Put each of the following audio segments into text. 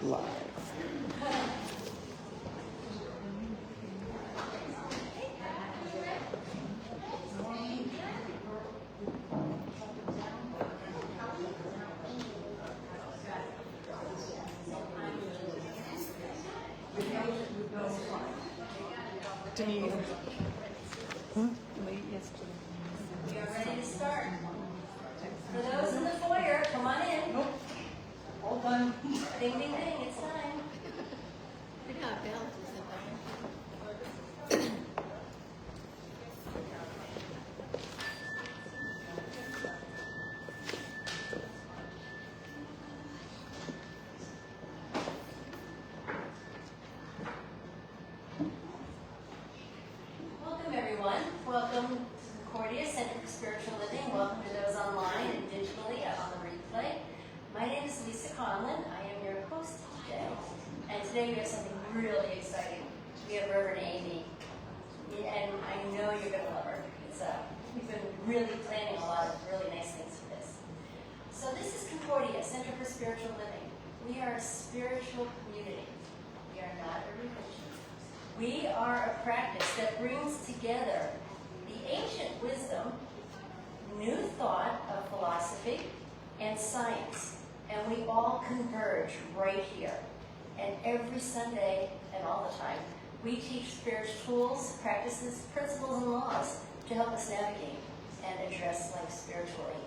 Live. Late yesterday. We are ready to start. For those in the foyer, come on in. Nope. All done. Ding, ding, ding, it's time. I got a bell to sit Welcome, everyone. Welcome to Concordia Center for Spiritual Living. Welcome to those online and digitally on the replay. My name is Lisa Conlon. I am your host today. And today we have something really exciting. We have Reverend Amy. And I know you're going to love her. We've been really planning a lot of really nice things for this. So this is Concordia Center for Spiritual Living. We are a spiritual community. We are not a religion. We are a practice that brings together the ancient wisdom, new thought of philosophy, and science. And we all converge right here. And every Sunday and all the time, we teach spiritual tools, practices, principles, and laws to help us navigate and address life spiritually.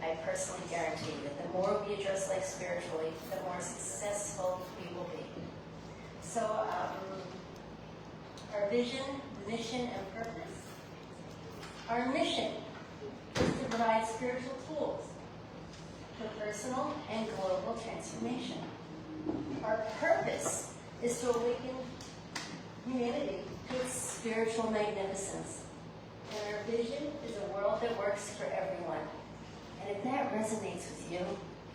I personally guarantee that the more we address life spiritually, the more successful we will be. So, our vision, mission, and purpose. Our mission is to provide spiritual tools for personal and global transformation. Our purpose is to awaken humanity to its spiritual magnificence. And our vision is a world that works for everyone. And if that resonates with you,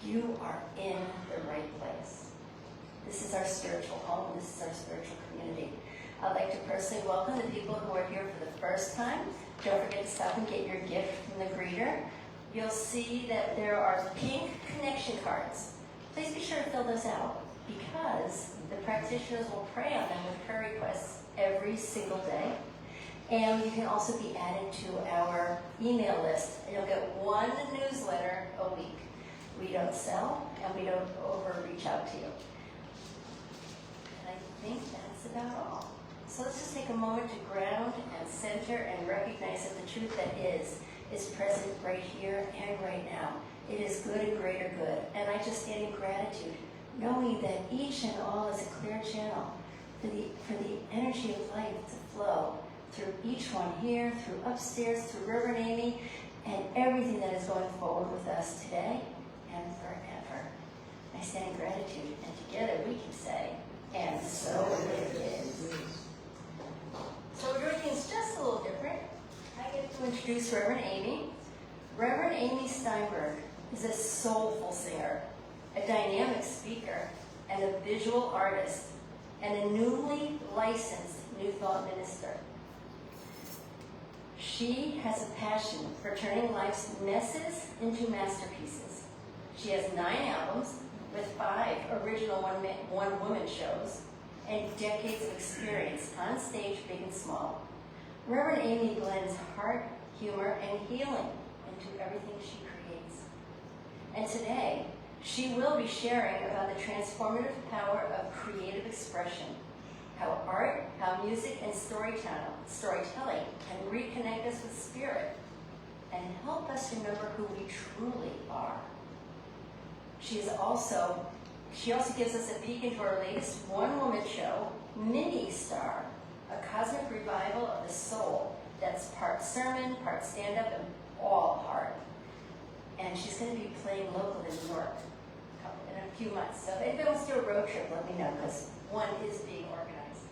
you are in the right place. This is our spiritual home. This is our spiritual community. I'd like to personally welcome the people who are here for the first time. Don't forget to stop and get your gift from the greeter. You'll see that there are pink connection cards. Please be sure to fill those out because the practitioners will pray on them with prayer requests every single day. And you can also be added to our email list. You'll get one newsletter a week. We don't sell and we don't overreach out to you. And I think that's about all. So let's just take a moment to ground and center and recognize that the truth that is present right here and right now. It is good and greater good. And I just stand in gratitude, knowing that each and all is a clear channel for the energy of life to flow through each one here, through upstairs, through Reverend Amy, and everything that is going forward with us today and forever. I stand in gratitude, and together we can say, and so it is. So we're doing things just a little different. I get to introduce Reverend Amy. Reverend Amy Steinberg is a soulful singer, a dynamic speaker, and a visual artist, and a newly licensed New Thought minister. She has a passion for turning life's messes into masterpieces. She has 9 albums with 5 original one-woman shows and decades of experience on stage, big and small. Reverend Amy blends heart, humor, and healing into everything she creates. And today, she will be sharing about the transformative power of creative expression, how art, how music, and storytelling can reconnect us with spirit and help us remember who we truly are. She also gives us a peek into our latest one-woman show, Mini Star, a cosmic revival of the soul that's part sermon, part stand-up, and all heart. And she's going to be playing local in New York in a few months. So if anybody wants to do a road trip, let me know, because one is being organized.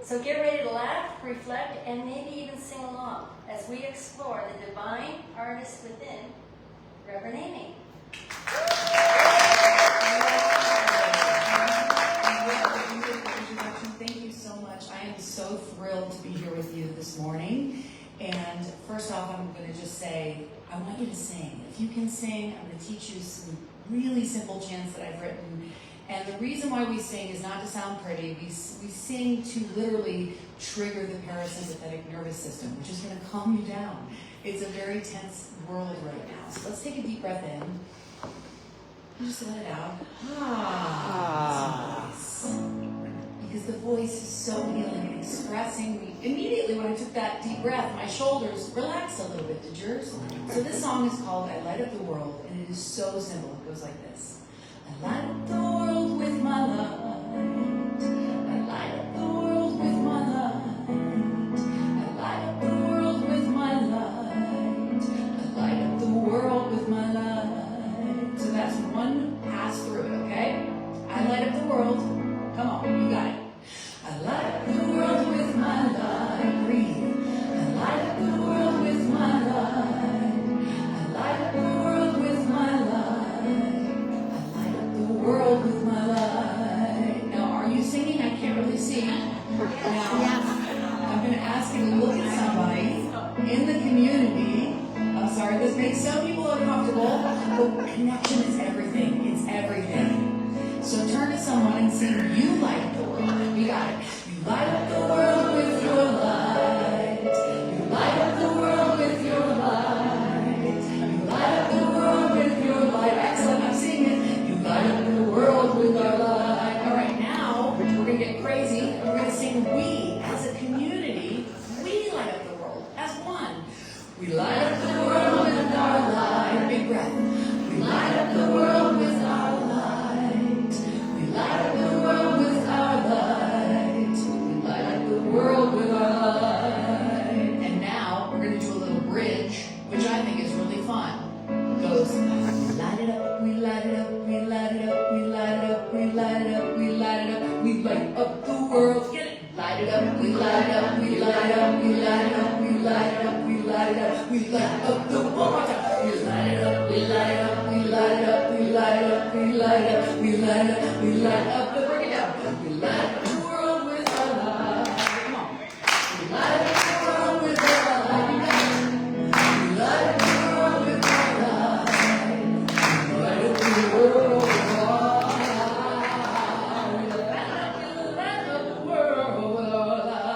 So get ready to laugh, reflect, and maybe even sing along as we explore the divine artist within Reverend Amy. Thank you so much. I am so thrilled to be here with you this morning. And first off, I'm going to just say, I want you to sing. If you can sing, I'm going to teach you some really simple chants that I've written. And And the reason why we sing is not to sound pretty. We sing to literally trigger the parasympathetic nervous system, which is going to calm you down. It's a very tense world right now. So let's take a deep breath in. And just let it out. Because the voice is so healing and expressing. Immediately when I took that deep breath, my shoulders relaxed a little bit. Did yours? So this song is called I Light Up the World, and it is so simple. It goes like this. I light up the world with my light. I light up the world with my light. I light up the world with my light. I light up the world with my light. So that's one pass through it, okay? I light up the world. Come on, you got it. I light up the world with my light. Breathe. I light up the world with my light. I light up the world with my light. I light up the world with my light. Now, are you singing? I can't really see. Now, I'm going to ask you to look at somebody in the community. I'm sorry, this makes some people uncomfortable, but connection is everything. It's everything. So turn to someone and sing, you light up the world. We got it. You light up the world with your light. You light up the world with your light. You light up the world with your light. Excellent, I'm singing it. You light up the world with our light. All right, now we're going to get crazy. We're going to sing we. As a community, we light up the world as one. We light up the world with our light. Big breath. We light up the world with our light. We light up the world with our light. We light up the world with our light. And now we're going to do a little bridge, which I think is really fun. It goes, we light it up, we light it up, we light it up, we light it up, we light it up, we light it up, we light up the world. Get it? Light it up, we light it up, we light it up, we light it up, we light it up, we light it up, we light up the world. One more time. We light it up, we light it up, we light it up, we light it up, we light it up, we light it up, we light up the bring it down. We light up the world with our light. Come on. We light up the world with our light. We light up the world with our light. We light up the world with our light. We light up the world with our light.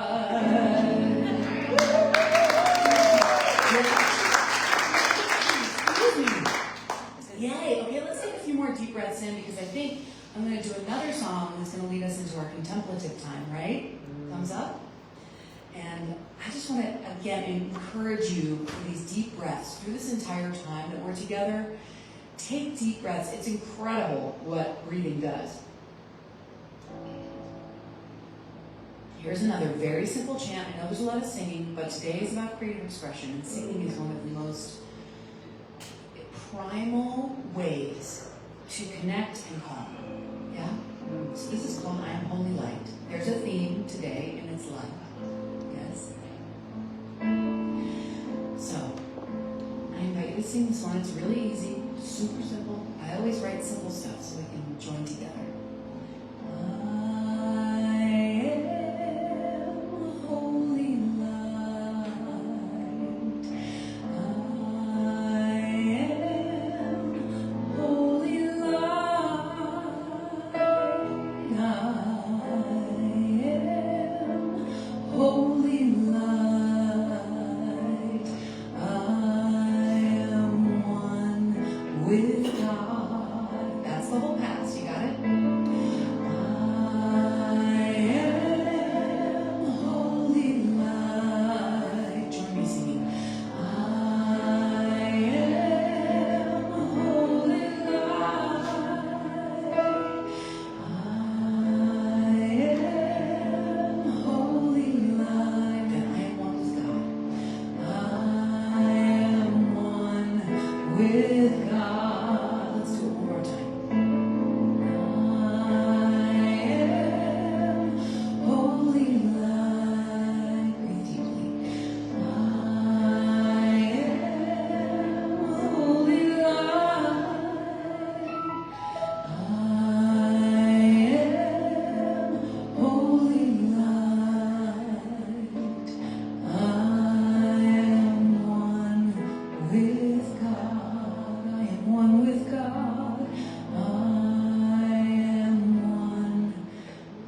Yay. Okay, let's take a few more deep breaths in because I think I'm going to do another song that's going to lead us into our contemplative time, right? Thumbs up. And I just want to, again, encourage you for these deep breaths through this entire time that we're together. Take deep breaths. It's incredible what breathing does. Here's another very simple chant. I know there's a lot of singing, but today is about creative expression, and singing is one of the most primal ways to connect and calm. Yeah? So this is called I Am Holy Light. There's a theme today, and it's light. Yes? So, I invite you to sing this one. It's really easy, super simple. I always write simple stuff so we can join together. With God. That's the whole pass. You got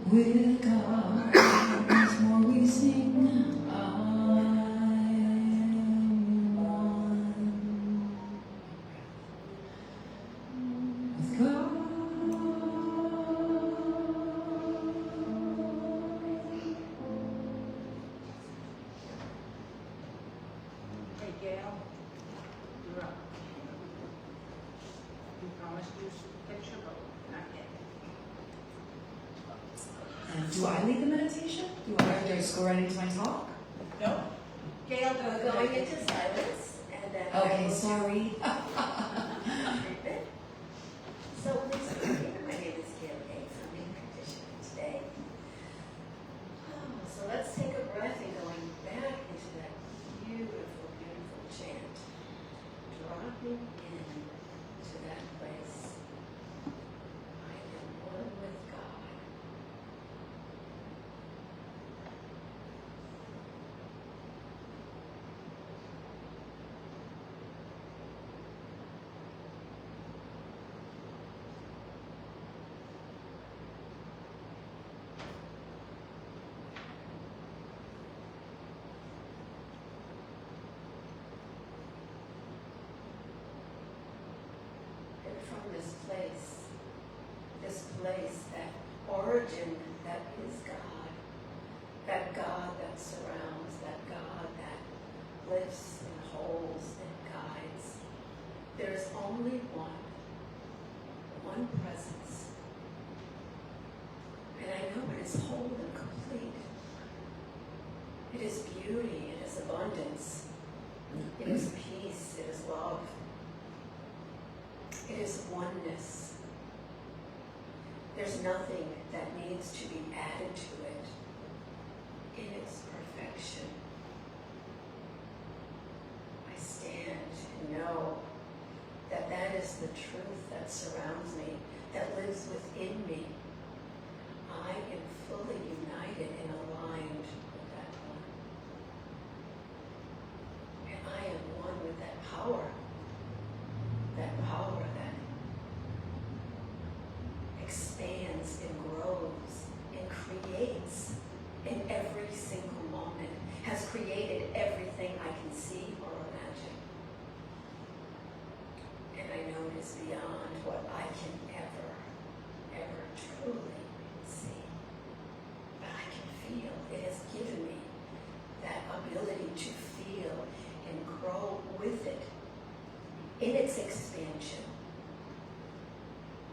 With God, there's more we sing. I am one with God. Hey, Gail, you're up. You promised you a picture, but not yet. And do I lead the meditation? Do I just go right into my talk? No. Gail, We're going into silence, and then I Okay, will sorry. treatment. So please forgive me. My name is Gail Gates. I'm being practitioner today. So let's take a breath and going back into that beautiful, beautiful chant. Dropping in to that place. I am one with God. And from this place, that origin that is God, that God that surrounds, that God that lifts and holds and guides, there is only one presence. And I know it is whole and complete. It is beauty, it is abundance, it is peace, it is love. It is oneness. There's nothing that needs to be added to it in its perfection. I stand and know that that is the truth that surrounds me, that lives within me. I am fully united and aligned with that one. And I am one with that power that expands and grows and creates in every single moment, has created everything I can see or imagine. And I know it is beyond what I can ever truly see. But I can feel. It has given me that ability to feel and grow with it in its expansion.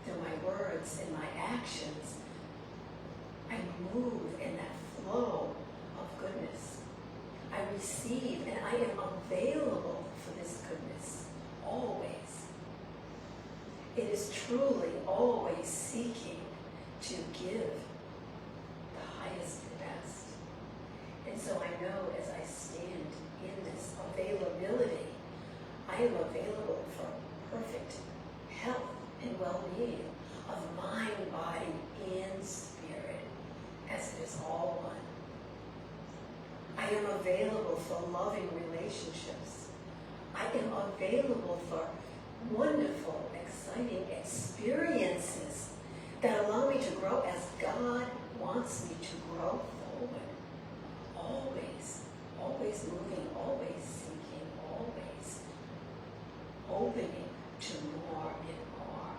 Through my words and my actions, I move in that flow of goodness. I receive and I am available for this goodness, always. It is truly always seeking to give the highest, the best. And so I know as I stand in this availability, I am available for perfect health and well-being of mind, body, and spirit, as it is all one. I am available for loving relationships. I am available for wonderful, exciting experiences that allow me to grow as God wants me to grow forward. Always moving, always seeking, always opening to more and more.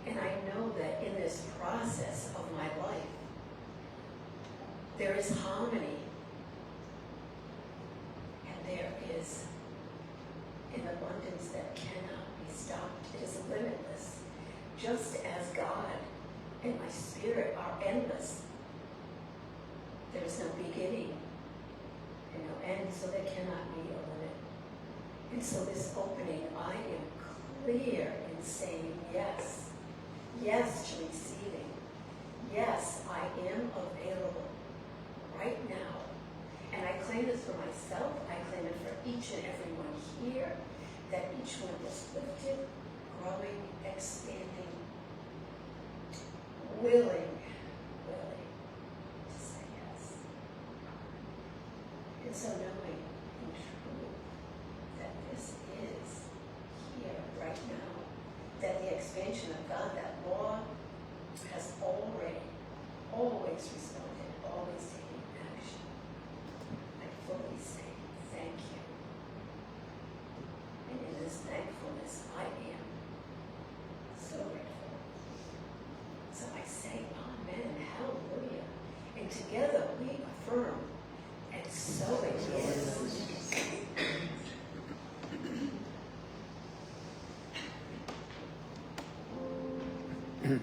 And I know that in this process of my life, there is harmony and there is an abundance that cannot be stopped. It is limitless. Just as God and my spirit are endless, there is no beginning and no end, so there cannot be a limit. And so this opening, I am clear in saying yes. Yes to receiving. Yes, I am available right now. And I claim this for myself. I claim it for each and every one here, that each one is lifted, growing, expanding, willing to say yes. And so knowing in truth that this is here right now, that the expansion of God, that law has already was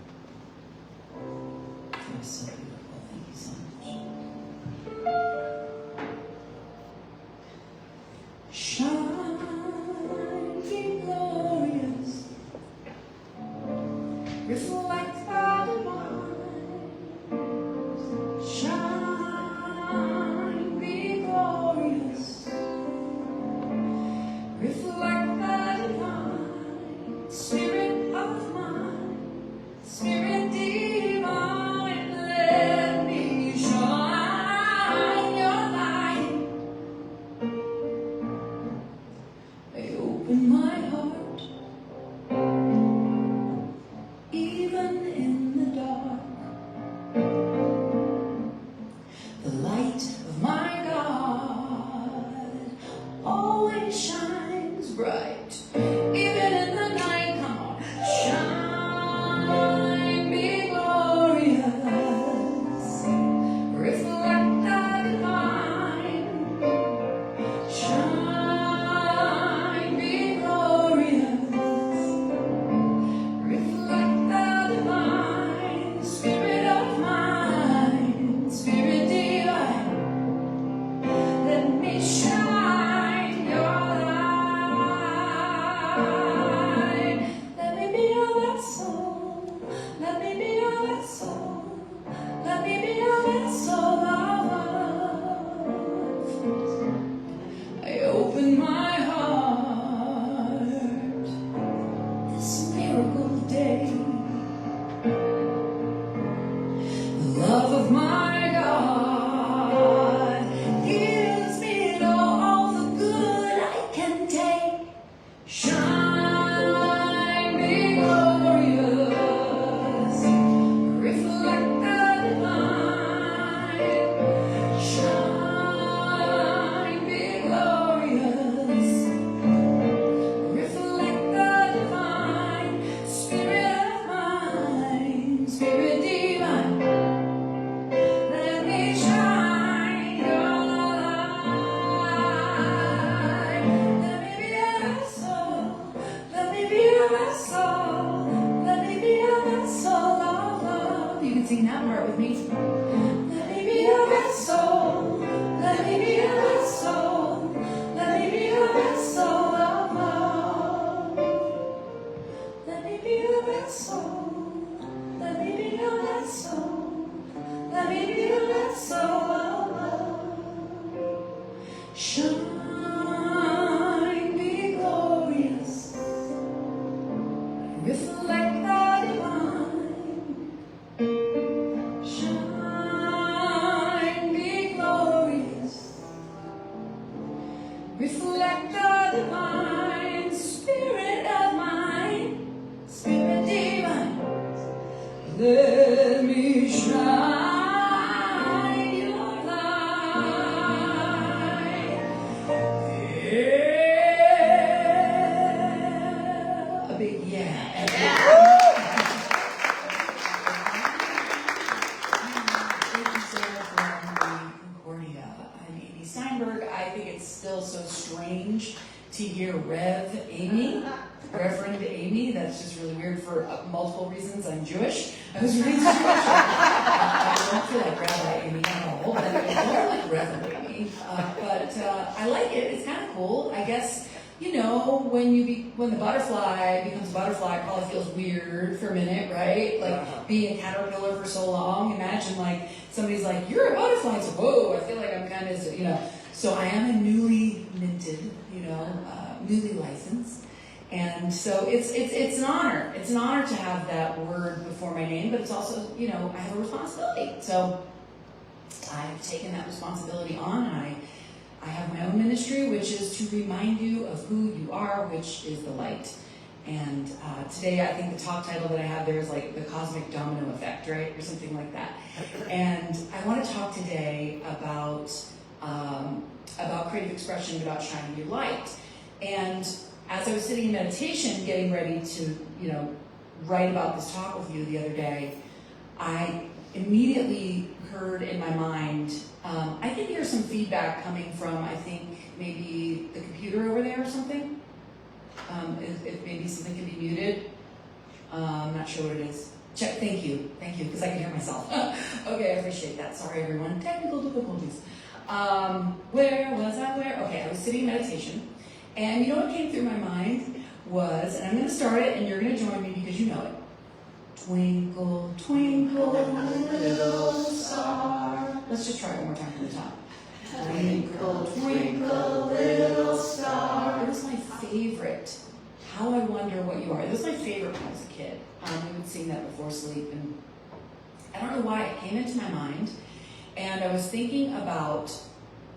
so beautiful. Thank you so much. Shine, be glorious, reflect the divine. Shine, be glorious, reflect the divine. Spirit of mine, Spirit divine, let me shine your light. I open my heart, even in the dark. The light of my God always shines bright, even in the night. Come on, shine, be glorious, reflect the divine. Shine, be glorious, reflect the divine. Spirit of mine, Spirit divine, let me shine your light. Let me be your vessel, let me be your vessel, let me be your vessel of love. I open my heart this miracle day. The love of my God gives me all the good I can take. Shine, be glorious, reflect the divine. Shine, be glorious, reflect the divine. Spirit of mine, Spirit divine, let me shine your light. Let me be a vessel, let me be a vessel, let me be a vessel of love. You can sing that part with me. Let me be a vessel, let me be a vessel, let me be a vessel of love. Let me be a vessel, let me be a vessel, let me be a vessel of love. Shine, be glorious, reflect the divine. Shine, be glorious, reflect the divine. Spirit of mine, Spirit divine, let me shine your light. Yeah. A big yeah. Thank you, Sarah, for the Concordia. I'm Amy Steinberg. I think it's still so strange to hear Rev Amy, Reverend Amy. That's just really weird for multiple reasons. I'm Jewish. I was raised Jewish. I don't feel like Rabbi Amy at all, but I more like Reverend Amy. But I like it. It's kind of cool. I guess, you know, when the butterfly becomes a butterfly, it probably feels weird for a minute, right? Like being a caterpillar for so long. Imagine like somebody's like, "You're a butterfly." It's like, whoa, I feel like I'm kind of, you know. So I am a newly minted, you know, newly licensed. And so it's an honor. It's an honor to have that word before my name, but it's also, you know, I have a responsibility. So I've taken that responsibility on. I have my own ministry, which is to remind you of who you are, which is the light. And today, I think the talk title that I have there is like the cosmic domino effect, right? Or something like that. And I want to talk today about creative expression, about shining your light. And as I was sitting in meditation, getting ready to, you know, write about this talk with you the other day, I immediately heard in my mind, I can hear some feedback coming from, I think, maybe the computer over there or something. If maybe something can be muted. I'm not sure what it is. Check, thank you, because I can hear myself. Okay, I appreciate that. Sorry, everyone. Technical difficulties. Where was I? Okay, I was sitting in meditation, and you know what came through my mind was, and I'm going to start it, and you're going to join me because you know it. Twinkle, twinkle, little star. Let's just try it one more time from the top. Twinkle, twinkle, little star. It was my favorite. How I wonder what you are. It was my favorite when I was a kid. We would sing that before sleep, and I don't know why it came into my mind. And I was thinking about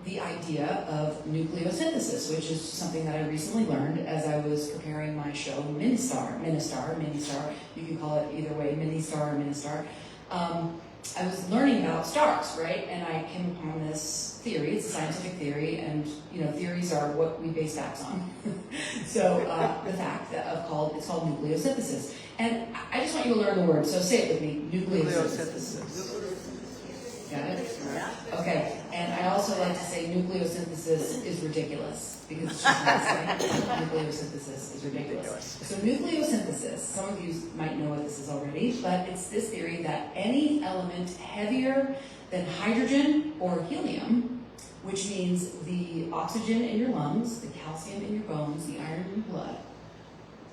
the idea of nucleosynthesis, which is something that I recently learned as I was preparing my show, Ministar. You can call it either way, Ministar or Ministar. I was learning about stars, right? And I came upon this theory. It's a scientific theory, and theories are what we base facts on. So the fact that it's called nucleosynthesis. And I just want you to learn the word. So say it with me, nucleosynthesis. Got it? Yeah. Okay. And I also like to say nucleosynthesis is ridiculous because it's just not nucleosynthesis is ridiculous. So nucleosynthesis, some of you might know what this is already, but it's this theory that any element heavier than hydrogen or helium, which means the oxygen in your lungs, the calcium in your bones, the iron in your blood,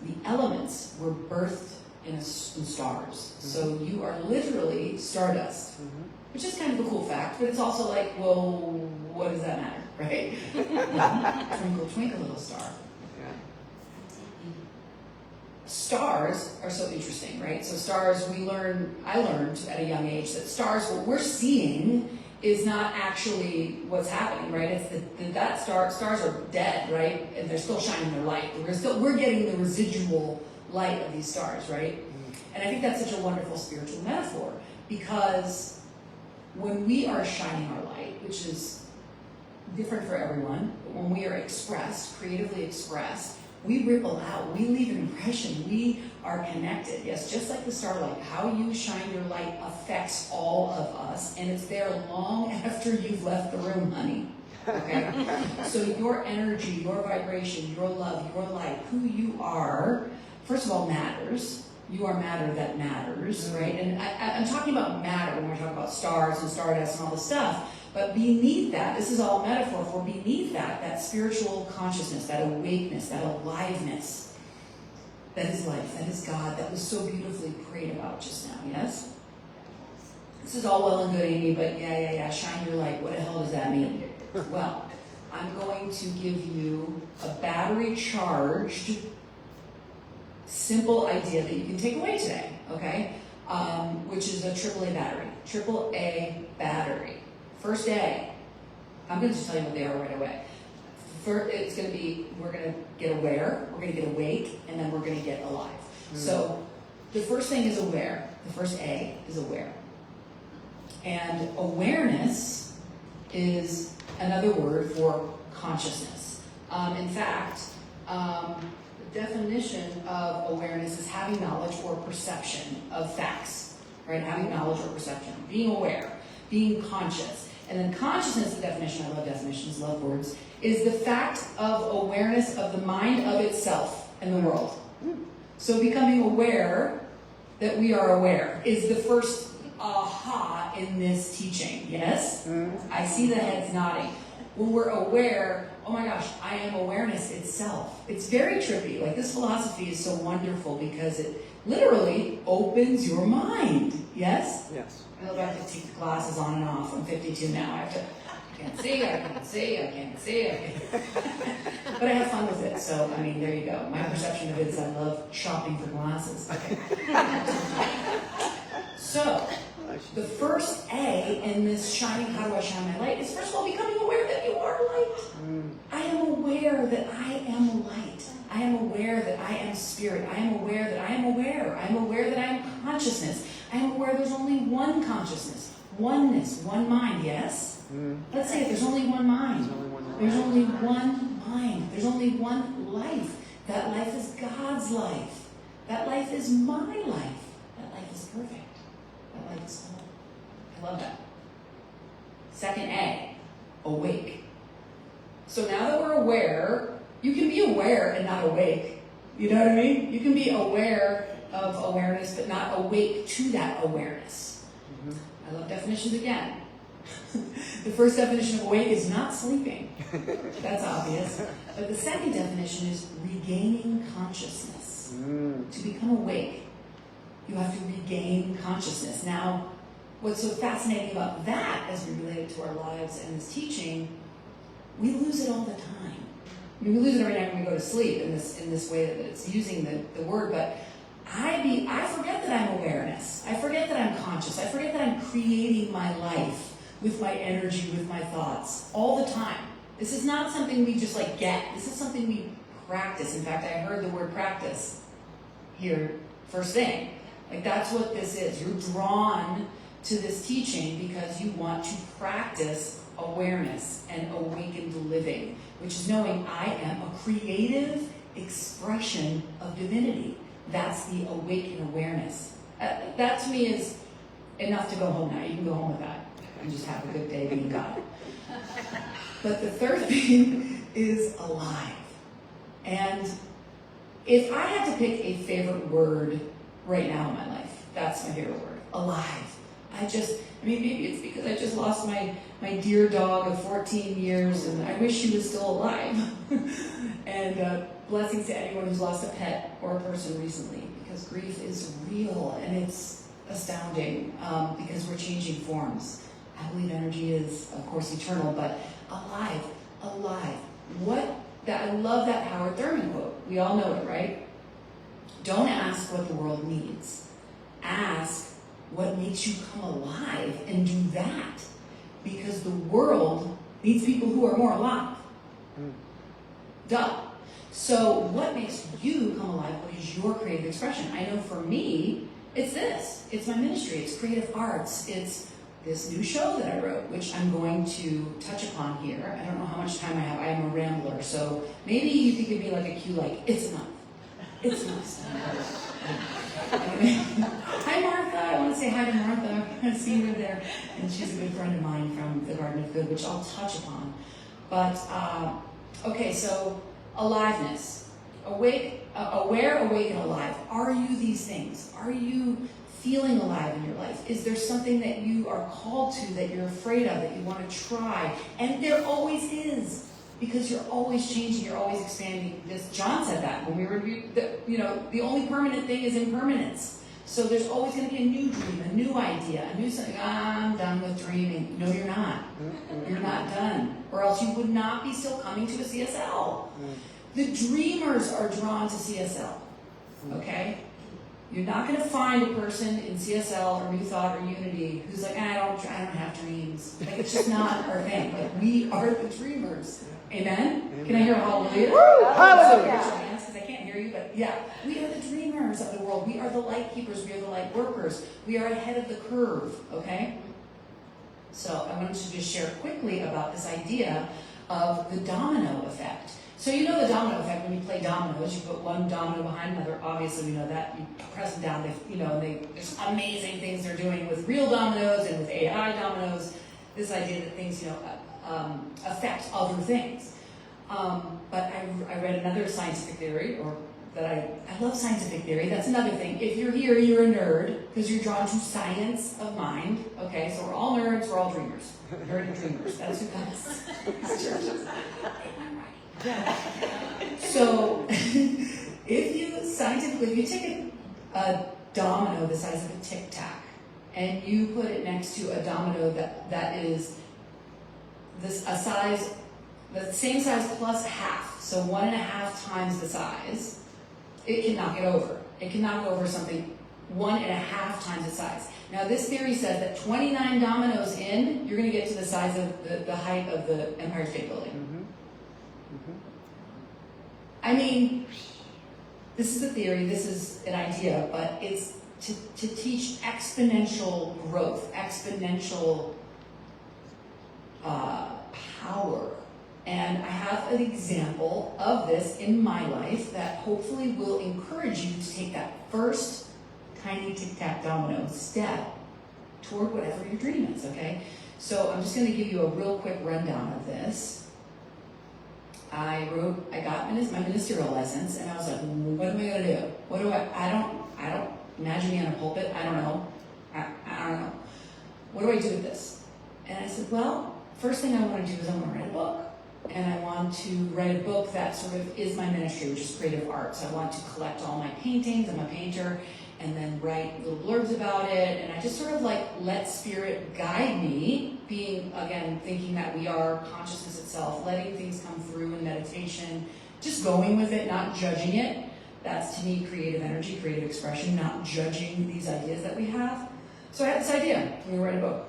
the elements were birthed in stars. So you are literally stardust. Which is kind of a cool fact, but it's also like, well, what does that matter, right? Twinkle, twinkle, little star. Stars are so interesting, right? So stars, I learned at a young age that stars, what we're seeing is not actually what's happening, right? It's stars are dead, right? And they're still shining their light. We're getting the residual light of these stars, right? And I think that's such a wonderful spiritual metaphor because when we are shining our light, which is different for everyone, but when we are expressed, creatively expressed, we ripple out, we leave an impression, we are connected. Yes, just like the starlight, how you shine your light affects all of us, and it's there long after you've left the room, honey. Okay? So your energy, your vibration, your love, your light, who you are, first of all, matters. You are matter that matters, right? And I'm talking about matter when we're talking about stars and stardust and all this stuff. But beneath that, this is all metaphor for beneath that spiritual consciousness, that awakeness, that aliveness, that is life, that is God, that was so beautifully prayed about just now, yes? This is all well and good, Amy, but yeah, shine your light. What the hell does that mean? Well, I'm going to give you a battery-charged simple idea that you can take away today, okay? Which is a AAA battery. AAA battery. First A. I'm going to just tell you what they are right away. First, it's going to be, we're going to get aware, we're going to get awake, and then we're going to get alive. So the first thing is aware. The first A is aware. And awareness is another word for consciousness. In fact, the definition of awareness is having knowledge or perception of facts, right? Having knowledge or perception, being aware, being conscious. And then consciousness, the definition, I love definitions, love words, is the fact of awareness of the mind of itself and the world. So becoming aware that we are aware is the first aha in this teaching, yes? I see the heads nodding. When we're aware, oh my gosh, I am awareness itself. It's very trippy. Like, this philosophy is so wonderful because it literally opens your mind. Yes? Yes. I love I have to take the glasses on and off. I'm 52 now. I can't see, I can't see. But I have fun with it. So, I mean, there you go. My perception of it is I love shopping for glasses. Okay. So, the first A in this shining, how do I shine my light, is first of all becoming aware that you are light. I am aware that I am light. I am aware that I am spirit. I am aware that I am aware. I am aware that I am consciousness. I am aware there's only one consciousness, oneness, one mind, yes? Let's say it, there's only one mind. There's only one mind. There's only one life. That life is God's life. That life is my life. That life is perfect. That life is whole. I love that. Second A, awake. So now that we're aware, you can be aware and not awake. You know what I mean? You can be aware of awareness, but not awake to that awareness. I love definitions again. The first definition of awake is not sleeping. That's obvious. But the second definition is regaining consciousness. To become awake, you have to regain consciousness. Now, what's so fascinating about that as we relate it to our lives and this teaching, we lose it all the time. I mean, we lose it every night when we go to sleep in this way that it's using the word, but I forget that I'm awareness. I forget that I'm conscious. I forget that I'm creating my life with my energy, with my thoughts, all the time. This is not something we just like get. This is something we practice. In fact, I heard the word practice here first thing. Like that's what this is. You're drawn to this teaching because you want to practice awareness and awakened living, which is knowing I am a creative expression of divinity. That's the awakened awareness. That to me is enough to go home now. You can go home with that and just have a good day being God. But the third thing is alive. And if I had to pick a favorite word right now in my life, that's my favorite word, alive. Maybe it's because I just lost my dear dog of 14 years and I wish she was still alive. And blessings to anyone who's lost a pet or a person recently, because grief is real and it's astounding because we're changing forms. I believe energy is, of course, eternal, but alive. I love that Howard Thurman quote. We all know it, right? Don't ask what the world needs. Ask what makes you come alive and do that. Because the world needs people who are more alive. Duh. So what makes you come alive? What is your creative expression? I know for me, it's this. It's my ministry. It's creative arts. It's this new show that I wrote, which I'm going to touch upon here. I don't know how much time I have. I am a rambler, so maybe you could give me like a cue, like, it's enough. It's enough. Anyway, hi Martha. I want to say hi to Martha. I've seen her there, and she's a good friend of mine from the Garden of Good, which I'll touch upon. But okay, so aliveness, awake, aware, awake, and alive. Are you these things? Are you feeling alive in your life? Is there something that you are called to that you're afraid of, that you want to try? And there always is, because you're always changing, you're always expanding. This John said that when we reviewed the only permanent thing is impermanence. So there's always going to be a new dream, a new idea, a new something. I'm done with dreaming. No, you're not. You're not done, or else you would not be still coming to a CSL. The dreamers are drawn to CSL. Okay. You're not going to find a person in CSL or New Thought or Unity who's like, I don't have dreams. Like, it's just not our thing. Like, we are the dreamers. Amen? Can I hear a hallelujah? Hallelujah. Because I can't hear you, but yeah. We are the dreamers of the world. We are the light keepers. We are the light workers. We are ahead of the curve, okay? So I wanted to just share quickly about this idea of the domino effect. So you know the domino effect when you play dominoes, you put one domino behind another. Obviously, we know that. You press them down, there's amazing things they're doing with real dominoes and with AI dominoes. This idea that things, affect other things. But I read another scientific theory, or that I love scientific theory. That's another thing. If you're here, you're a nerd, because you're drawn to science of mind. Okay, so we're all nerds, we're all dreamers. Nerd and dreamers. That's who comes. So, if you take a domino the size of a Tic Tac, and you put it next to a domino that is the same size plus half, so 1.5 times the size, it can knock it over. It can knock over something 1.5 times the size. Now, this theory says that 29 dominoes in, you're going to get to the size of the height of the Empire State Building. I mean, this is a theory, this is an idea, but it's to teach exponential growth, exponential power. And I have an example of this in my life that hopefully will encourage you to take that first tiny tic-tac domino step toward whatever your dream is, okay? So I'm just going to give you a real quick rundown of this. I got my ministerial license, and I was like, what am I going to do? I don't imagine me on a pulpit. I don't know. I don't know. What do I do with this? And I said, well, first thing I want to do is I want to write a book. And I want to write a book that sort of is my ministry, which is creative arts. I want to collect all my paintings. I'm a painter. And then write little blurbs about it. And I just sort of like let spirit guide me, being, again, thinking that we are consciousness itself, letting things come through in meditation, just going with it, not judging it. That's, to me, creative energy, creative expression, not judging these ideas that we have. So I had this idea. I'm going to write a book.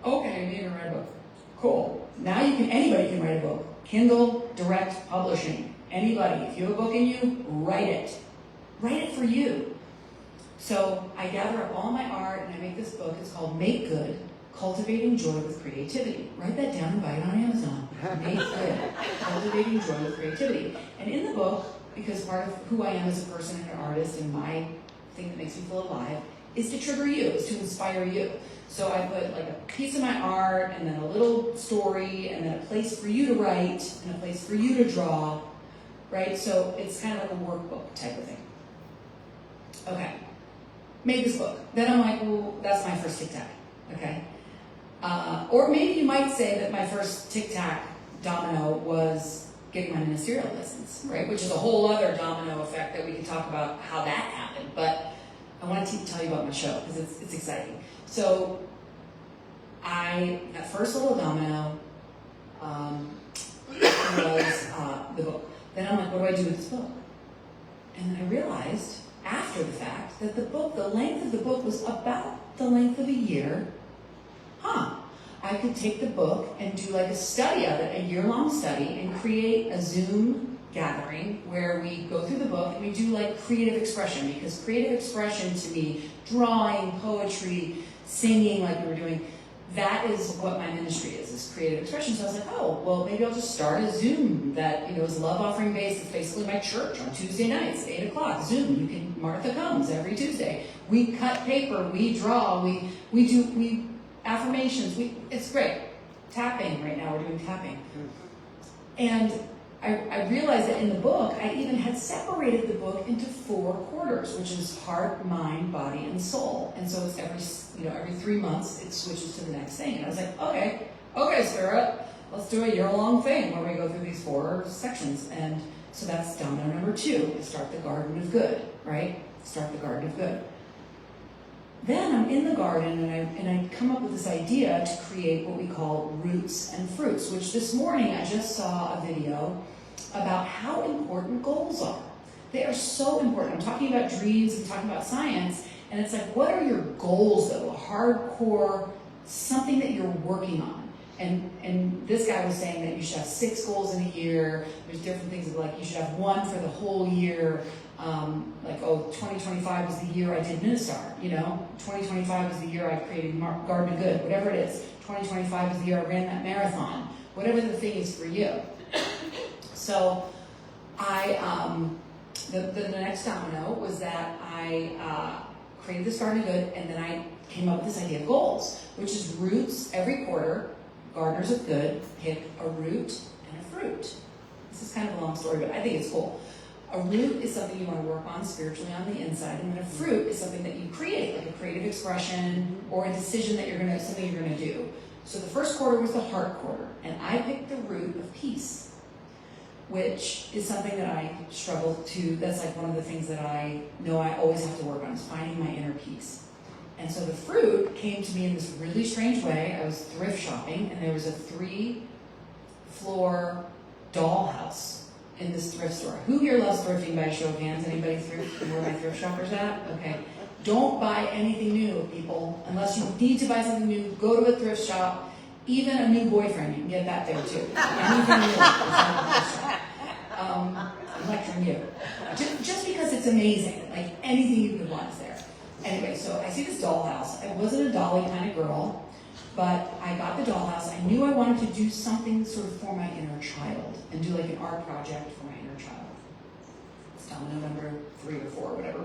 Okay, you're going to write a book. Cool. Now anybody can write a book. Kindle, direct publishing. Anybody. If you have a book in you, write it. Write it for you. So I gather up all my art and I make this book. It's called Make Good, Cultivating Joy with Creativity. Write that down and buy it on Amazon. Make Good, Cultivating Joy with Creativity. And in the book, because part of who I am as a person and an artist and my thing that makes me feel alive is to trigger you, is to inspire you. So I put like a piece of my art and then a little story and then a place for you to write and a place for you to draw, right? So it's kind of like a workbook type of thing. Okay. Made this book. Then I'm like, well, that's my first tic-tac, okay? Or maybe you might say that my first tic-tac domino was getting my ministerial license, right? Which is a whole other domino effect that we can talk about how that happened. But I want to tell you about my show because it's exciting. So that first little domino was the book. Then I'm like, what do I do with this book? And then I realized after the fact that the length of the book was about the length of a year. I could take the book and do like a study of it, a year-long study, and create a Zoom gathering where we go through the book and we do like creative expression, because creative expression to me, drawing, poetry, singing like we were doing, that is what my ministry is creative expression. So I was like, oh, well, maybe I'll just start a Zoom that, is love offering based. It's basically my church on Tuesday nights, 8 o'clock, Zoom. Martha comes every Tuesday. We cut paper, we draw, we do affirmations. It's great. Tapping right now, we're doing tapping. And I realized that in the book, I even had separated the book into 4 quarters, which is heart, mind, body, and soul. And so it's every 3 months, it switches to the next thing. And I was like, okay, Spirit, let's do a year-long thing where we go through these 4 sections. And so that's domino number 2. I start the garden of good, right? Start the garden of good. Then I'm in the garden and I come up with this idea to create what we call roots and fruits, which this morning I just saw a video about how important goals are. They are so important. I'm talking about dreams, I'm talking about science, and it's like, what are your goals though? A hardcore, something that you're working on. And this guy was saying that you should have 6 goals in a year. There's different things like you should have 1 for the whole year. 2025 was the year I did Ministar, 2025 was the year I created Garden of Good, whatever it is. 2025 was the year I ran that marathon, whatever the thing is for you. So the next domino was that I created this Garden of Good, and then I came up with this idea of goals, which is roots every quarter. Gardeners of Good pick a root and a fruit. This is kind of a long story, but I think it's cool. A root is something you want to work on spiritually on the inside, and then a fruit is something that you create, like a creative expression or a decision that something you're gonna do. So the first quarter was the heart quarter, and I picked the root of peace, which is something that I struggle to. That's like one of the things that I know I always have to work on, is finding my inner peace. And so the fruit came to me in this really strange way. I was thrift shopping, and there was a 3-floor dollhouse in this thrift store. Who here loves thrifting by a show of hands? Anybody thrift? Where are my thrift shoppers at? Okay. Don't buy anything new, people. Unless you need to buy something new, go to a thrift shop. Even a new boyfriend, you can get that there too. Anything new is at a thrift shop. I'm lecturing you. Just because it's amazing. Like anything you could want is there. Anyway, so I see this dollhouse. I wasn't a dolly kind of girl, but I got the dollhouse. I knew I wanted to do something sort of for my inner child and do like an art project for my inner child. It's domino number 3 or 4, whatever.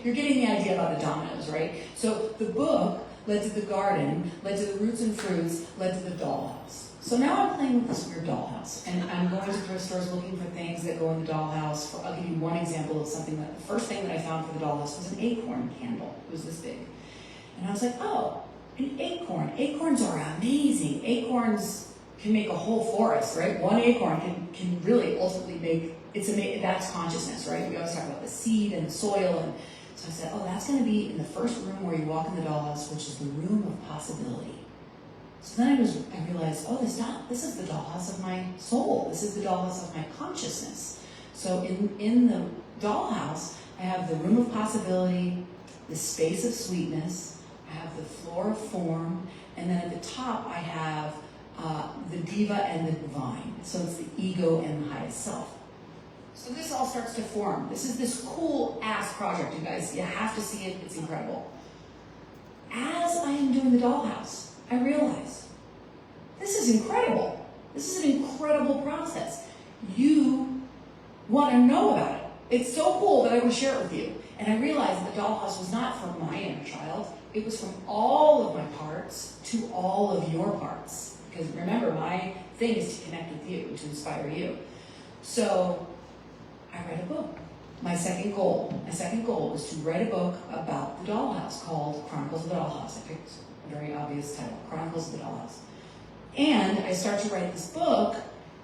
You're getting the idea about the dominoes, right? So the book led to the garden, led to the roots and fruits, led to the dollhouse. So now I'm playing with this weird dollhouse, and I'm going to thrift stores looking for things that go in the dollhouse. I'll give you one example of something that, the first thing that I found for the dollhouse was an acorn candle. It was this big. And I was like, oh, an acorn. Acorns are amazing. Acorns can make a whole forest, right? One acorn can really ultimately make, it's amazing. That's consciousness, right? We always talk about the seed and the soil. And so I said, oh, that's going to be in the first room where you walk in the dollhouse, which is the room of possibility. So then I realized, oh, this is the dollhouse of my soul. This is the dollhouse of my consciousness. So in the dollhouse, I have the room of possibility, the space of sweetness, I have the floor of form, and then at the top I have the diva and the divine. So it's the ego and the highest self. So this all starts to form. This is this cool ass project, you guys. You have to see it. It's incredible. As I am doing the dollhouse, I realize this is incredible. This is an incredible process. You want to know about it. It's so cool that I want to share it with you. And I realized the dollhouse was not from my inner child. It was from all of my parts to all of your parts. Because remember, my thing is to connect with you, to inspire you. So I read a book. My second goal was to write a book about the dollhouse called Chronicles of the Dollhouse. I picked a very obvious title, Chronicles of the Dollhouse. And I start to write this book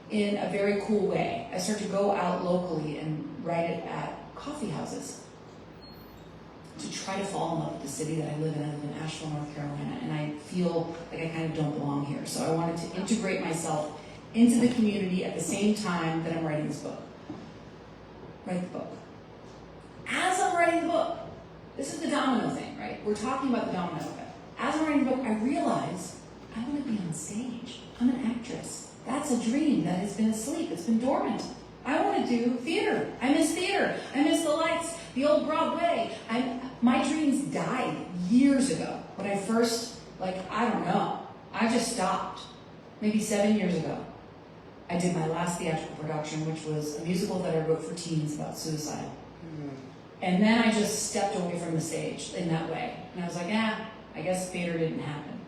in a very cool way. I start to go out locally and write it at coffee houses to try to fall in love with the city that I live in. I live in Asheville, North Carolina, and I feel like I kind of don't belong here. So I wanted to integrate myself into the community at the same time that I'm writing this book. Write the book. As I'm writing the book, this is the domino thing, right? We're talking about the domino effect. As I'm writing the book, I realize I want to be on stage. I'm an actress. That's a dream that has been asleep. It's been dormant. I want to do theater. I miss theater. I miss the lights, the old Broadway. My dreams died years ago. When I first, I don't know. I just stopped. Maybe 7 years ago. I did my last theatrical production, which was a musical that I wrote for teens about suicide. And then I just stepped away from the stage in that way. And I was like, I guess theater didn't happen.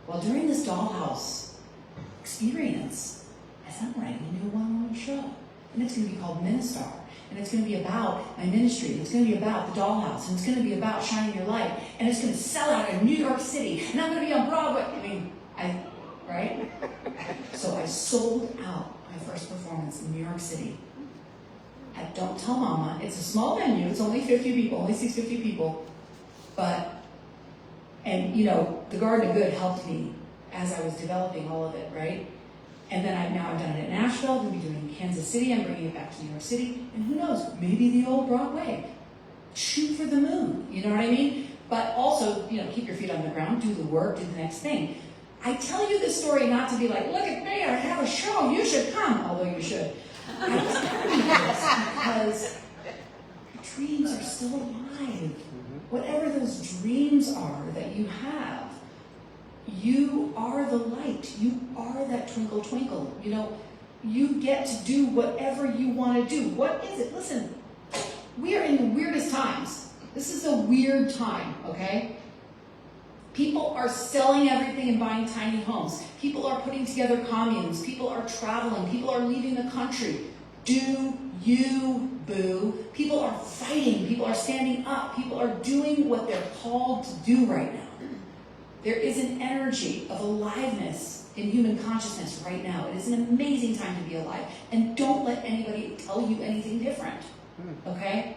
Well, during this dollhouse experience, as I'm writing a new one-woman show, and it's going to be called Ministar, and it's going to be about my ministry, it's going to be about the dollhouse, and it's going to be about shining your light, and it's going to sell out in New York City, and I'm going to be on Broadway. Right? So I sold out my first performance in New York City at Don't Tell Mama. It's a small venue. It's only 50 people, only 650 people. The Garden of Good helped me as I was developing all of it, right? And then I've done it in Nashville. I'm going to be doing it in Kansas City. I'm bringing it back to New York City. And who knows, maybe the old Broadway. Shoot for the moon, you know what I mean? But also, keep your feet on the ground, do the work, do the next thing. I tell you this story not to be like, look at me, I have a show, you should come, although you should. I tell you this because dreams are still alive. Whatever those dreams are that you have, you are the light. You are that twinkle, twinkle. You get to do whatever you want to do. What is it? Listen, we are in the weirdest times. This is a weird time, okay? People are selling everything and buying tiny homes. People are putting together communes. People are traveling. People are leaving the country. Do you, boo? People are fighting. People are standing up. People are doing what they're called to do right now. There is an energy of aliveness in human consciousness right now. It is an amazing time to be alive. And don't let anybody tell you anything different, okay?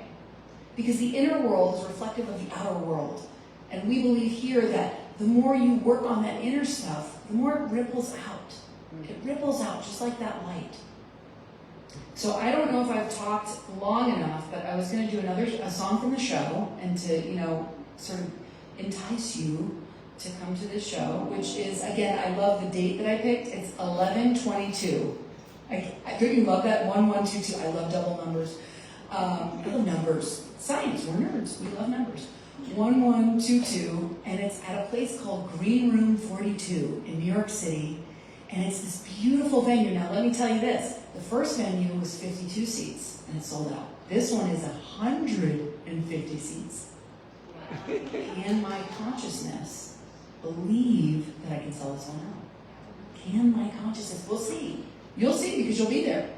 Because the inner world is reflective of the outer world. And we believe here that the more you work on that inner stuff, the more it ripples out. It ripples out just like that light. So I don't know if I've talked long enough, but I was going to do a song from the show and to, sort of entice you to come to this show, which is, again, I love the date that I picked. It's 11/22. Don't you love that? 1122. I love double numbers. I love numbers. Science, we're nerds. We love numbers. 1122, and it's at a place called Green Room 42 in New York City, and it's this beautiful venue. Now, let me tell you this. The first venue was 52 seats, and it sold out. This one is 150 seats. Can my consciousness believe that I can sell this one out? Can my consciousness? We'll see. You'll see because you'll be there.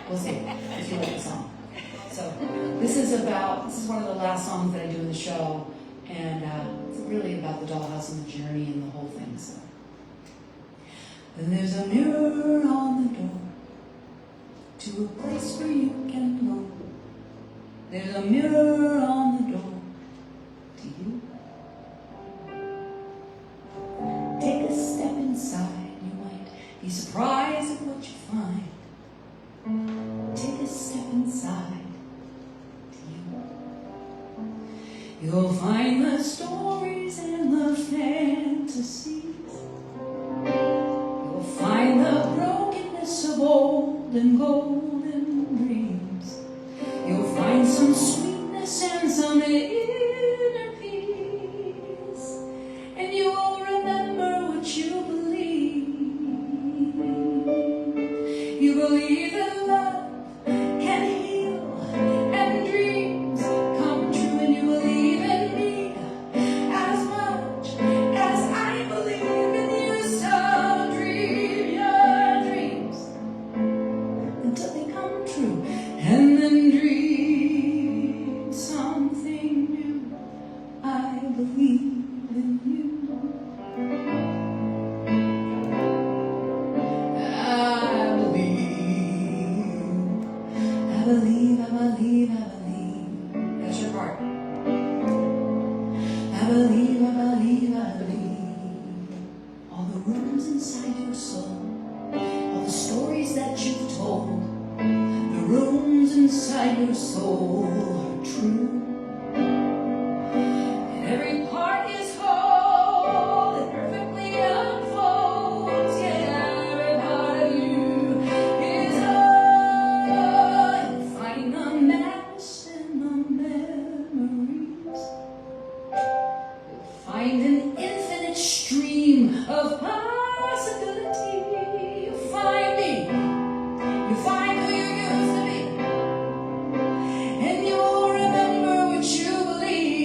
We'll see if you like the song. So this is one of the last songs that I do in the show, and it's really about the dollhouse and the journey and the whole thing. So there's a mirror on the door to a place where you can go. There's a mirror on the door to you. Take a step inside, you might be surprised at what you find. Take a step inside to you. You'll find the stories and the fantasies. You'll find the brokenness of old and golden dreams. You'll find some sweetness and some inner peace. And you'll remember what you believe. You believe that love can heal and dreams come true. And you believe in me as much as I believe in you. So dream your dreams until they come true. And then dream something new. I believe in you. I believe. That's your part. I believe. All the rooms inside your soul, all the stories that you've told, the rooms inside your soul are true. And every part is whole, it perfectly unfolds. Yeah, every part of you is whole. You find the madness in the memories. You'll find an infinite stream of possibility. You find me. You find who you used to be. And you'll remember what you believe.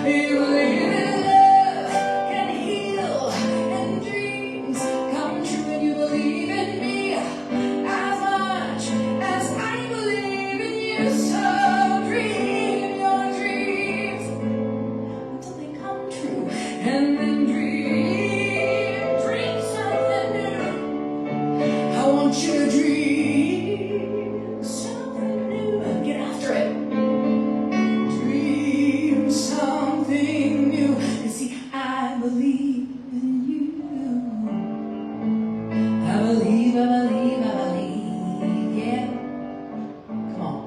You believe in love can heal and dreams come true. And you believe in me as much as I believe in you. So dream your dreams until they come true. And then dream something new. I want you to dream something new. Get after it. Dream something new. You see, I believe in you. I believe. Yeah. Come on.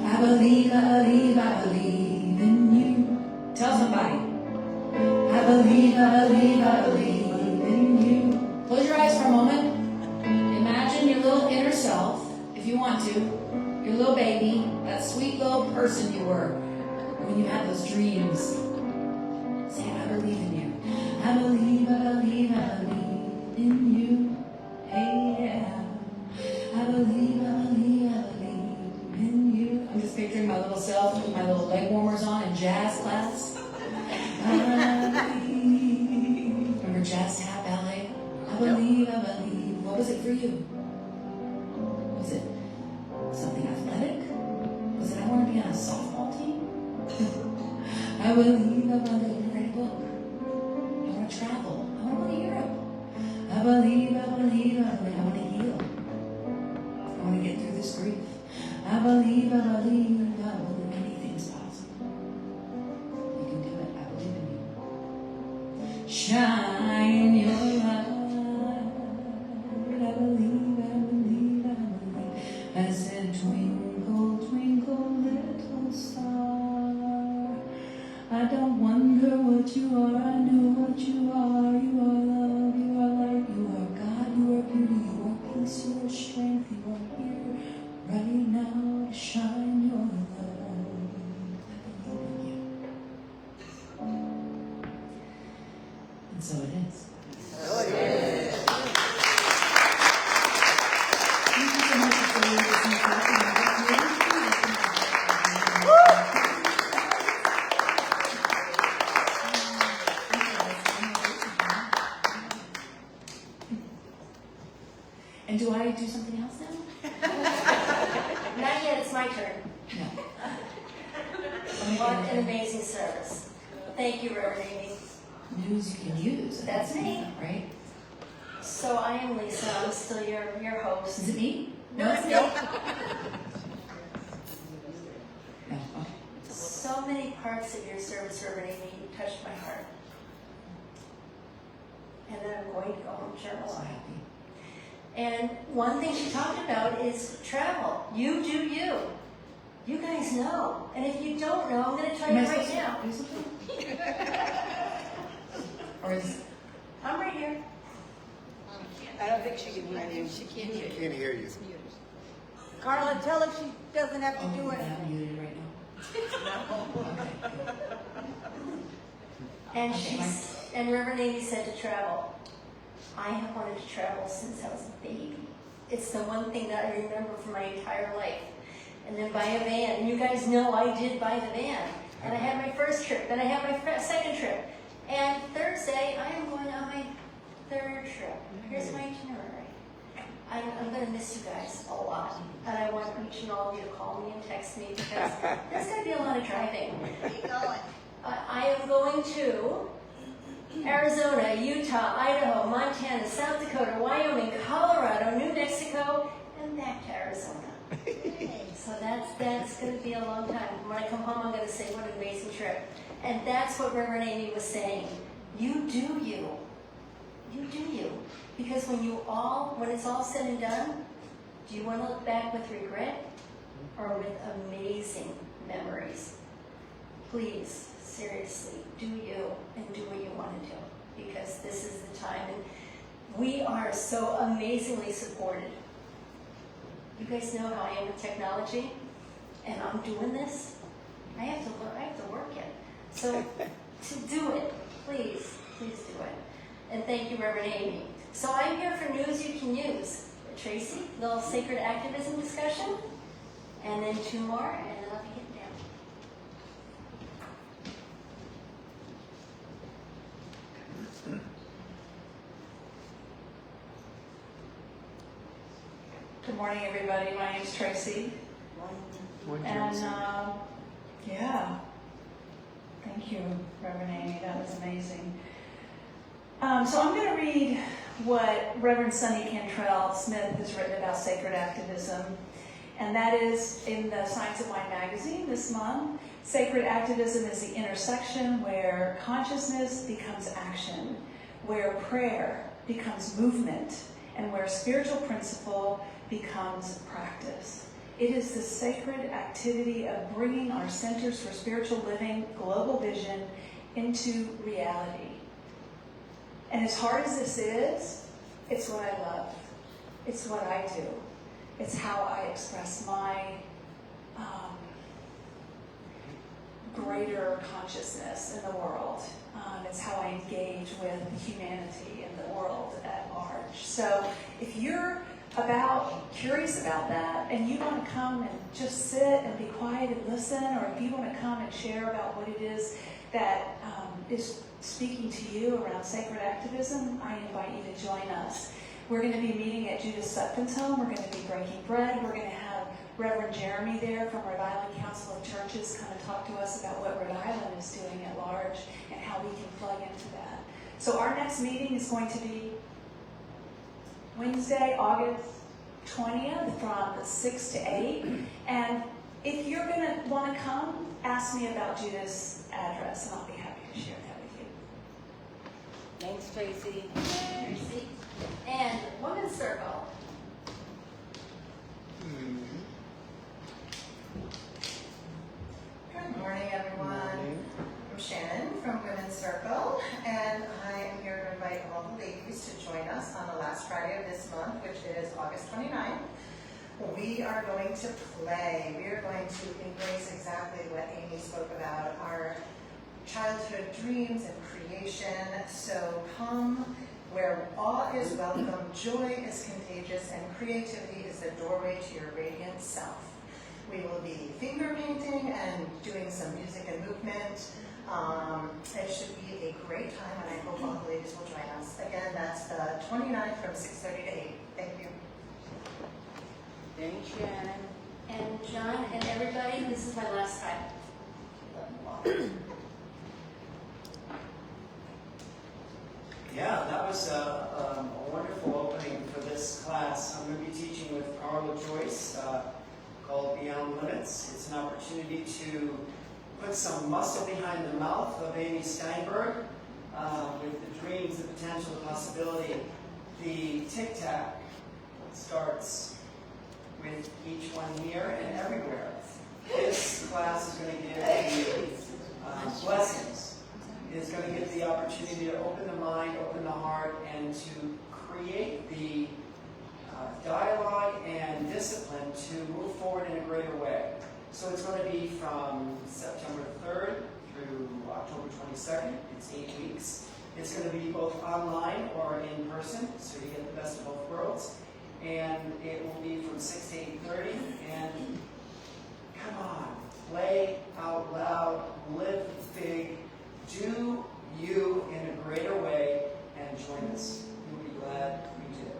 I believe in you. Tell somebody. I believe in you. Close your eyes for a moment. Imagine your little inner self, if you want to, your little baby, that sweet little person you were when you had those dreams. Say, I believe in you. I believe in you. Hey, yeah. I believe in you. I'm just picturing my little self with my little leg warmers on in jazz class. I believe. Remember jazz tap ballet? I believe. What was it for you? Was it something athletic? Was it I want to be on a softball team? I believe. I want to write a book. I want to travel. I want to go to Europe. I believe. I want to heal. I want to get through this grief. I believe. Anything's possible. You can do it. I believe in you. Shine your light. I believe. I said, twinkle, twinkle, little star. I don't wonder what you are. I know what you are. You are love. You are light. You are God. You are beauty. You are peace. You are strength. You are here right now to shine your love. I believe in you. And so it is. Thank you so much for listening to us. What an amazing service. Thank you, Reverend Amy. News you can use. That's me. Right? So I am Lisa. I'm still your host. Is it me? No, it's me. No, okay. So many parts of your service, Reverend Amy, you touched my heart. And then I'm going to go home So journaling. happy. And one thing she talked about is travel. You do you. You guys know. And if you don't know, I'm going to tell you Am I right supposed to now. do something? Or is I'm right here. I don't think she can hear you. She can't I hear you. can't hear you. It's muted. Carla, tell her she doesn't have to do I'm anything. muted right now? And Okay, and Reverend Amy said to travel. I have wanted to travel since I was a baby. It's the one thing that I remember from my entire life. And then buy a van. And you guys know I did buy the van. And I had my first trip. Then I had my second trip. And Thursday, I am going on my third trip. Here's my itinerary. I'm going to miss you guys a lot. And I want each and all of you to call me and text me because there's going to be a lot of driving. Keep going. I am going to Arizona, Utah, Idaho, Montana, South Dakota, Wyoming, Colorado, New Mexico, and back to Arizona. So that's going to be a long time. When I come home, I'm going to say, what an amazing trip. And that's what Reverend Amy was saying. You do you. You do you. Because when it's all said and done, do you want to look back with regret or with amazing memories? Please, seriously, do you and do what you want to do. Because this is the time. And we are so amazingly supported. You guys know how I am with technology, and I'm doing this. I have to work it. So to do it, please do it. And thank you, Reverend Amy. So I'm here for news you can use. Tracy, little sacred activism discussion, and then 2 more, and then I'll be getting down. Good morning, everybody. My name's Tracy. And, yeah. Thank you, Reverend Amy. That was amazing. So I'm going to read what Reverend Sonny Cantrell Smith has written about sacred activism. And that is in the Science of Mind magazine this month. Sacred activism is the intersection where consciousness becomes action, where prayer becomes movement, and where spiritual principle becomes practice. It is the sacred activity of bringing our Centers for Spiritual Living global vision into reality. And as hard as this is, it's what I love. It's what I do. It's how I express my greater consciousness in the world. It's how I engage with humanity in the world at large. So if you're curious about that, and you want to come and just sit and be quiet and listen, or if you want to come and share about what it is that is speaking to you around sacred activism, I invite you to join us. We're going to be meeting at Judith Sutphen's home. We're going to be breaking bread. We're going to have Reverend Jeremy there from Rhode Island Council of Churches come and talk to us about what Rhode Island is doing at large and how we can plug into that. So our next meeting is going to be Wednesday, August 20th from 6 to 8. And if you're going to want to come, ask me about Judith's address, and I'll be happy to share that with you. Thanks, Tracy. Tracy. And Women's Circle. Good morning, everyone. I'm Shannon from Women's Circle, and I am here to invite all the ladies to join us on the last Friday of this month, which is August 29th. We are going to play. We are going to embrace exactly what Amy spoke about, our childhood dreams and creation. So come where awe is welcome, joy is contagious, and creativity is the doorway to your radiant self. We will be finger painting and doing some music and movement. It should be a great time, and I hope all the ladies will join us. Again, that's the 29th from 6:30 to 8. Thank you. Thanks, Shannon. And John and everybody, this is my last time. Yeah, that was a wonderful opening for this class. I'm going to be teaching with Carla Joyce called Beyond Limits. It's an opportunity to put some muscle behind the mouth of Amy Steinberg with the dreams, the potential, the possibility. The tic-tac starts with each one here and everywhere. This class is going to give you blessings. Is going to give the opportunity to open the mind, open the heart, and to create the dialogue and discipline to move forward in a greater way. So it's going to be from September 3rd through October 22nd. It's 8 weeks. It's going to be both online or in person, so you get the best of both worlds. And it will be from 6 to 8:30. And come on, play out loud, live big, do you in a greater way, and join us. You'll be glad you did.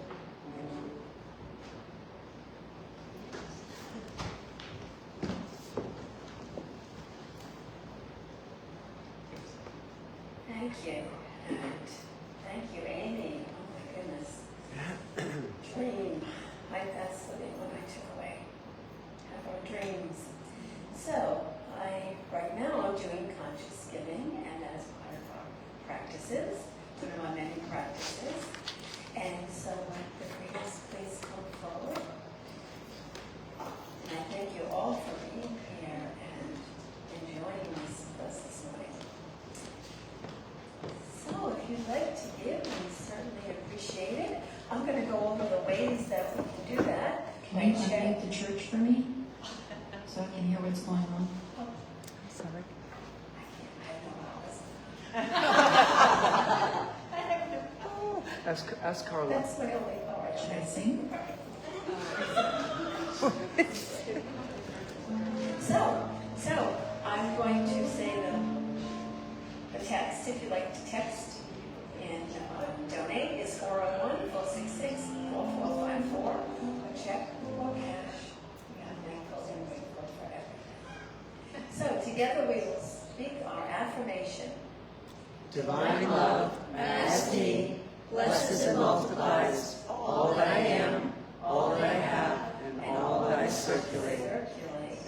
Thank you. Thank you. And thank you, Amy. Oh my goodness. Dream. That's the big one I took away. Have our dreams. So, right now I'm doing conscious giving, and as part of our practices, one of my many practices. And so the greatest please come forward. And I thank you all for being here and enjoying this with us this morning. So if you'd like to give, we certainly appreciate it. I'm going to go over the ways that we can do that. Can you check the church for me? So I can hear what's going on. Sorry. Ask Carla. That's my only part. Should I sing? So I'm going to say the text. If you'd like to text and donate, is 401-466-4454. A check or cash. We have thankful and grateful for everything. So together we will speak our affirmation. Divine love, majesty, blesses and multiplies all that I am, all that I have, and all that I circulate.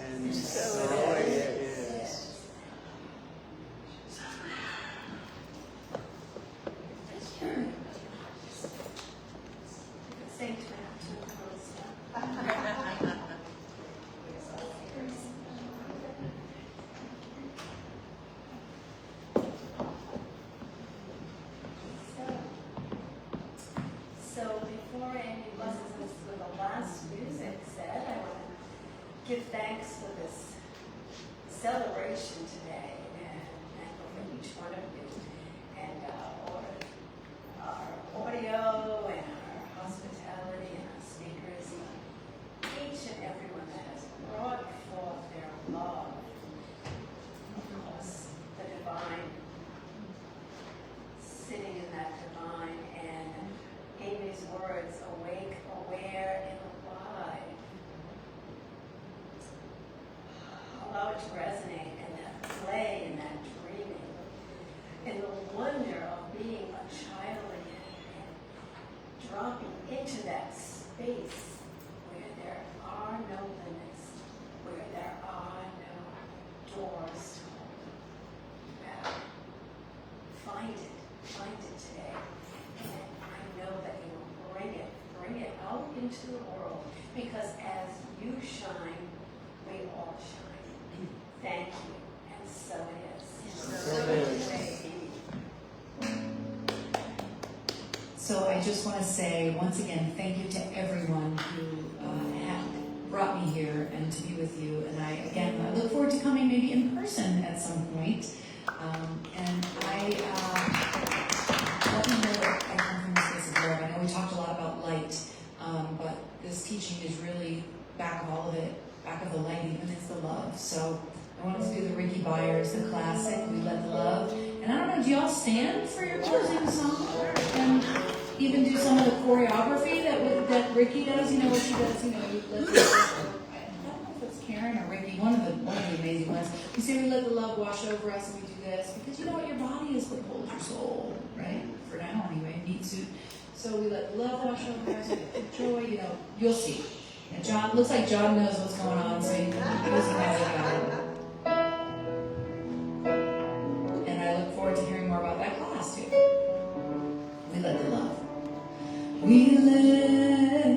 And so it is. Same So before Amy blesses us with the last music set, I want to give thanks for this celebration today, and thankful for each one of you, and our audio, and our hospitality, and our speakers, and each and everyone that has brought forth their love, of course, the divine, sitting in that divine, and Amy's words, awake, aware, and alive. Allow it to resonate, and that play, and that dreaming, and the wonder of being a child again, and dropping into that space where there are no limits, where there are no doors to hold back. Find it today. And I know that you will bring it out into the world, because as you shine, we all shine. Thank you, and so it is. So I just want to say once again, thank you to everyone who have brought me here and to be with you. And I look forward to coming maybe in person at some point. And I know that I come from a space of love. I know we talked a lot about light, but this teaching is really back of all of it, back of the light even is the love. So I want us to do the Ricky Byers, the classic, We Let the Love. And I don't know, do y'all stand for your closing song? And even do some of the choreography that Ricky does, you know what she does, you let the love. I don't know if it's Karen. Karen or Ricky, one of the amazing ones. We say we let the love wash over us, and we do this because you know what, your body is what holds your soul, right? For now, anyway, meat suit. So we let the love wash over us, with joy. You know, you'll see. And John looks like John knows what's going on, so he goes and and I look forward to hearing more about that class too. We let the love. We let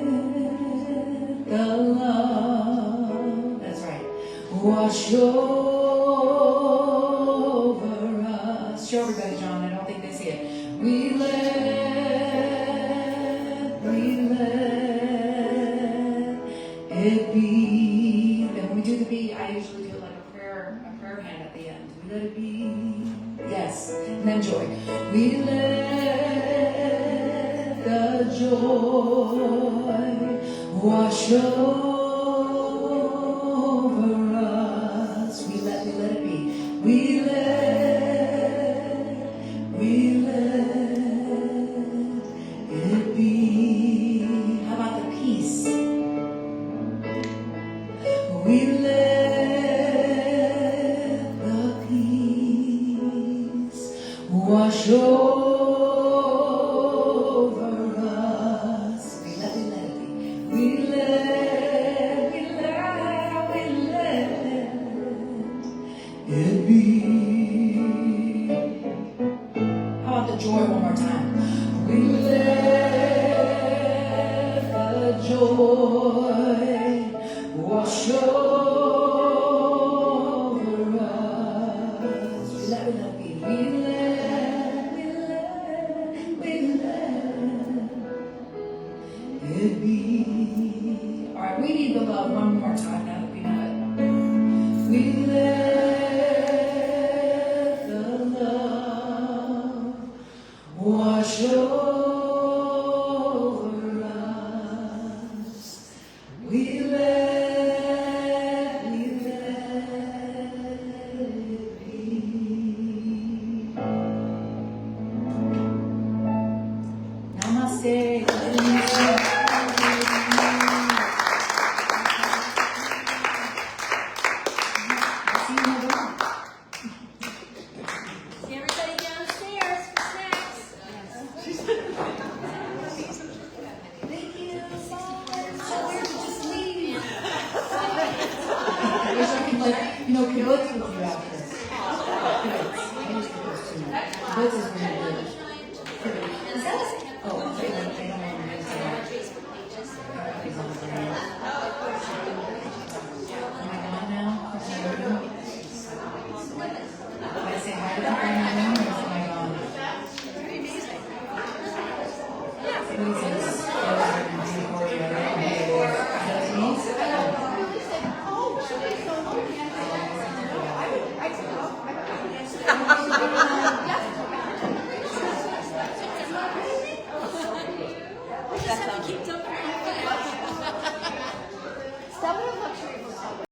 the love, that's right, wash over us. Show everybody, John, I don't think they see it. We let it be. Then when we do the be, I usually do like a prayer hand at the end. We let it be. Yes, and then joy. We let the joy wash over us. We let it be. We let it be. How about the peace? We let the peace wash over us. We let it be. We let it be. How about the joy one more time? We let the joy wash over us. We let it be. We let it be. All right, we need the love one more time now that we know it. We let the love wash over us. We let it be. Namaste. See everybody downstairs for snacks. Thank you so much. So weird to just leave. I wish I could, like, kibbutz with you after. Kibbutz. I use kibbutz too. Kibbutz is really good. Is that? Oh, they don't want to use that. Everybody's on the ground.